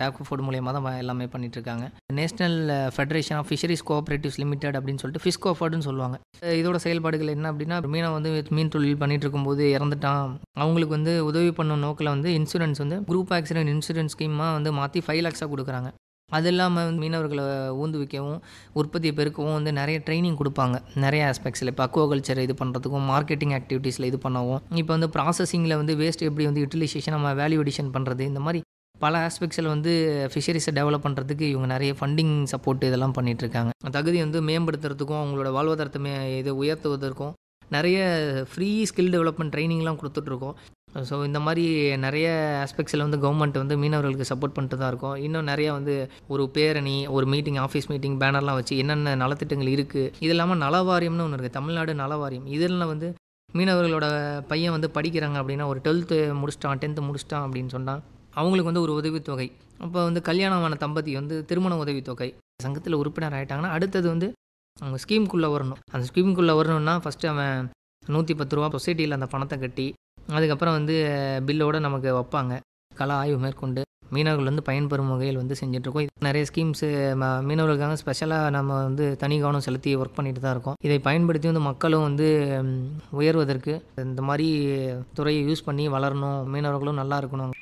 Speaker 9: டேஃப்கஃபோர்டு மூலியமாக தான் எல்லாமே பண்ணிட்டுருக்காங்க. National federation of fisheries cooperatives limited அப்படின்னு சொல்லிட்டு ஃபிஷ்கோஃபோர்டுன்னு சொல்லுவாங்க. இதோட செயல்பாடுகள் என்ன அப்படின்னா, மீனை வந்து மீன் தொழில் பண்ணிட்டு இருக்கும்போது இறந்துட்டான், அவங்களுக்கு வந்து உதவி பண்ணும் நோக்கில் வந்து இன்சூரன்ஸ் வந்து குரூப் ஆக்சிடென்ட் இன்சூரன்ஸ் ஸ்கீமாக வந்து மாற்றி 5 lakhs கொடுக்குறாங்க. அது இல்லாமல் வந்து மீனவர்களை ஊந்துவிக்கவும் உற்பத்தியை பெருக்கவும் வந்து நிறைய ட்ரைனிங் கொடுப்பாங்க. நிறைய ஆஸ்பெக்ட்ஸில் இப்போ அக்வாகல்ச்சர் இது பண்ணுறதுக்கும், மார்க்கெட்டிங் ஆக்டிவிட்டீஸில் இது பண்ணவும், இப்போ வந்து ப்ராசஸிங்கில் வந்து வேஸ்ட் எப்படி வந்து யூட்டிலைசேஷன் நம்ம வேல்யூ எடிஷன் பண்ணுறது, இந்த மாதிரி பல ஆஸ்பெக்ட்ஸில் வந்து ஃபிஷரிஸை டெவலப் பண்ணுறதுக்கு இவங்க நிறைய ஃபண்டிங் சப்போர்ட் இதெல்லாம் பண்ணிகிட்ருக்காங்க. தகுதி வந்து மேம்படுத்துறதுக்கும் அவங்களோட வாழ்வாதாரத்தை இதை உயர்த்துவதற்கும் நிறைய ஃப்ரீ ஸ்கில் டெவலப்மெண்ட் ட்ரைனிங்லாம் கொடுத்துட்ருக்கோம். ஸோ இந்த மாதிரி நிறைய ஆஸ்பெக்ட்ஸில் வந்து கவர்மெண்ட் வந்து மீனவர்களுக்கு சப்போர்ட் பண்ணிட்டு தான் இருக்கும். இன்னும் நிறையா வந்து ஒரு பேரணி, ஒரு மீட்டிங், ஆஃபீஸ் மீட்டிங், பேனர்லாம் வச்சு என்னென்ன நலத்திட்டங்கள் இருக்குது. இது இல்லாமல் நலவாரியம்னு ஒன்று இருக்குது, தமிழ்நாடு நலவாரியம். இதில் வந்து மீனவர்களோட பையன் வந்து படிக்கிறாங்க அப்படின்னா, ஒரு 12th முடிச்சிட்டான், 10th முடிச்சிட்டான் அப்படின்னு சொன்னால் அவங்களுக்கு வந்து ஒரு உதவித்தொகை. அப்போ வந்து கல்யாணமான தம்பதி வந்து திருமண உதவித்தொகை சங்கத்தில் உறுப்பினர் ஆகிட்டாங்கன்னா அடுத்தது வந்து அவங்க ஸ்கீமுக்குள்ளே வரணும். அந்த ஸ்கீமுக்குள்ளே வரணுன்னா ஃபஸ்ட்டு அவன் 110 ரூபா சொசைட்டியில் அந்த பணத்தை கட்டி அதுக்கப்புறம் வந்து பில்லோடு நமக்கு வைப்பாங்க. கள ஆய்வு மேற்கொண்டு மீனவர்கள் வந்து பயன்பெறும் வகையில் வந்து செஞ்சிட்ருக்கோம். நிறைய ஸ்கீம்ஸு மீனவர்களுக்காக ஸ்பெஷலாக நம்ம வந்து தனி கவனம் செலுத்தி ஒர்க் பண்ணிட்டு தான் இருக்கோம். இதை பயன்படுத்தி வந்து மக்களும் வந்து உயர்வதற்கு இந்த மாதிரி துறையை யூஸ் பண்ணி வளரணும், மீனவர்களும் நல்லா இருக்கணும்.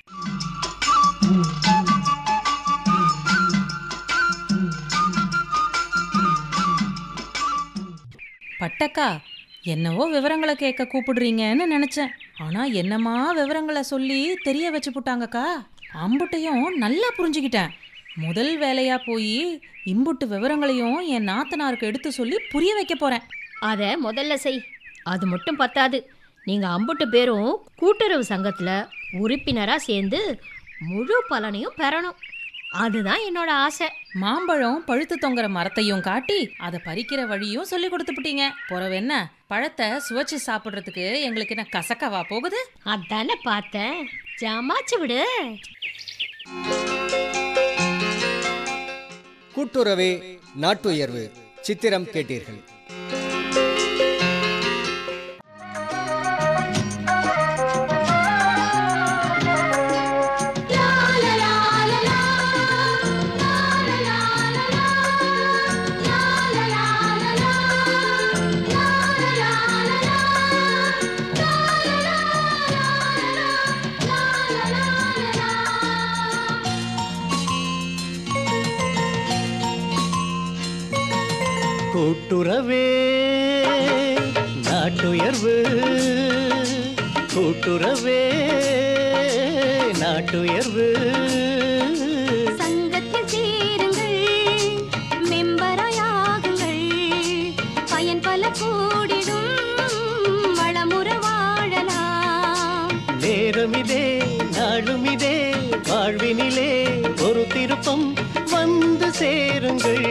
Speaker 5: பட்டக்கா, என்னவோ விவரங்களை கேட்க கூப்பிடுறீங்கன்னு நினச்சேன். ஆனால் என்னமா விவரங்களை சொல்லி தெரிய வச்சு போட்டாங்கக்கா. அம்புட்டையும் நல்லா புரிஞ்சுக்கிட்டேன். முதல் வேலையாக போய் இம்புட்டு விவரங்களையும் என் நாத்தனாருக்கு எடுத்து சொல்லி புரிய வைக்க போகிறேன்.
Speaker 4: அதை முதல்ல செய். அது மட்டும் பத்தாது, நீங்கள் அம்புட்டு பேரும் கூட்டுறவு சங்கத்தில் உறுப்பினராக சேர்ந்து முழு பலனையும் பெறணும். அதுதான் என்னோட ஆசை.
Speaker 5: மாம்பழம் பழுத்து தொங்குற மரத்தையும் காட்டி அதை பறிக்கிற வழியும் சொல்லி கொடுத்துப்பிட்டீங்க. பிறவு என்ன, பழத்தை சுவைச்சு சாப்பிட்றதுக்கு எங்களுக்கு என்ன கசக்கவா போகுது?
Speaker 4: அதானே பார்த்தேன். ஜாமாச்சு விடு.
Speaker 3: கூட்டுறவே நாட்டுயர்வு சித்திரம் கேட்டீர்கள்.
Speaker 7: கூட்டுறவே நாட்டுயர்வு, கூட்டுறவே நாட்டுயர்வு.
Speaker 1: சங்கத்தில் சேருங்கள், மெம்பராயாகுங்கள், பயன் பல கூடிடும், வளமுற வாழலாம்.
Speaker 7: நேரமிதே நாளுமிதே, வாழ்வினிலே ஒரு திருப்பம் வந்து சேருங்கள்.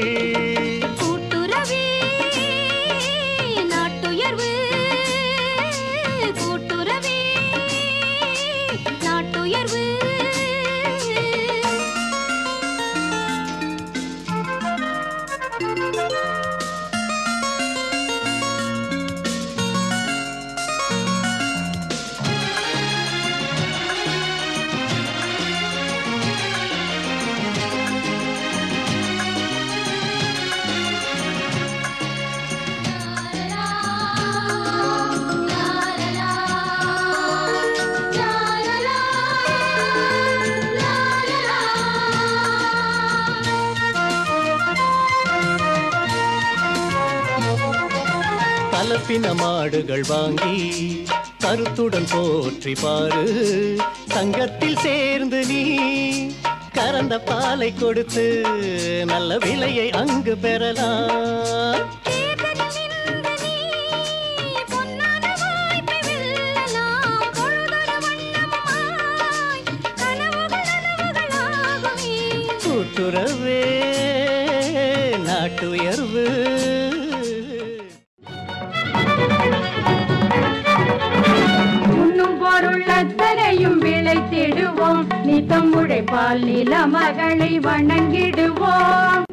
Speaker 7: கலப்பின மாடுகள் வாங்கி கருத்துடன் போற்றி பாரு. சங்கத்தில் சேர்ந்து நீ கறந்த பாலை கொடுத்து நல்ல விலையை அங்கு பெறலாம். கூட்டுறவே நாட்டுயர்வு.
Speaker 1: உண்ணும் பொருள் அத்தனையும் விளைத்திடுவோம், நித்தம் உழைப்பால் நில மகளை வணங்கிடுவோம்.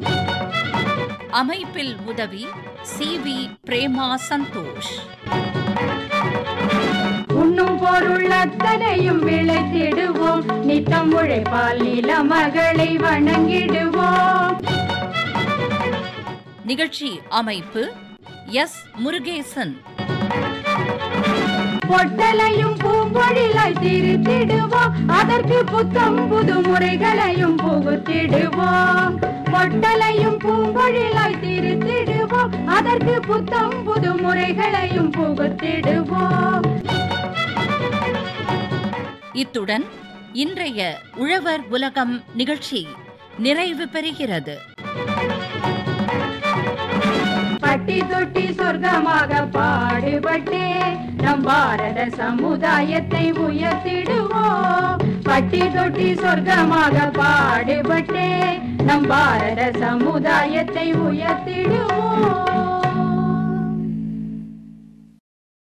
Speaker 2: அமைப்பில் உதவி சி.வி. பிரேமா சந்தோஷ்.
Speaker 1: உண்ணும் பொருள் அத்தனையும் விளைத்திடுவோம், நித்தம் உழைப்பால் நில மகளை வணங்கிடுவோம்.
Speaker 2: நிகழ்ச்சி அமைப்பு எஸ். முருகேசன்.
Speaker 1: பொட்டலையும் பூம்பொழிலாய் திருத்திடுவோம், அதற்கு புத்தம் புது முறைகளையும் புகுத்திடுவோம். பொட்டலையும் பூம்பொழிலாய் திருத்திடுவோம், அதற்கு புத்தம் புது முறைகளையும் புகுத்திடுவோம்.
Speaker 2: இத்துடன் இன்றைய உழவர் உலகம் நிகழ்ச்சி நிறைவு பெறுகிறது.
Speaker 1: பட்டி தொட்டி சொர்க்கமாக பாடுபட்டே நம் பாரத சமுதாயத்தை உயர்த்திடுவோம். பட்டி தொட்டி சொர்க்கமாக பாடுபட்டே நம் பாரத சமுதாயத்தை உயர்த்திடுவோம்.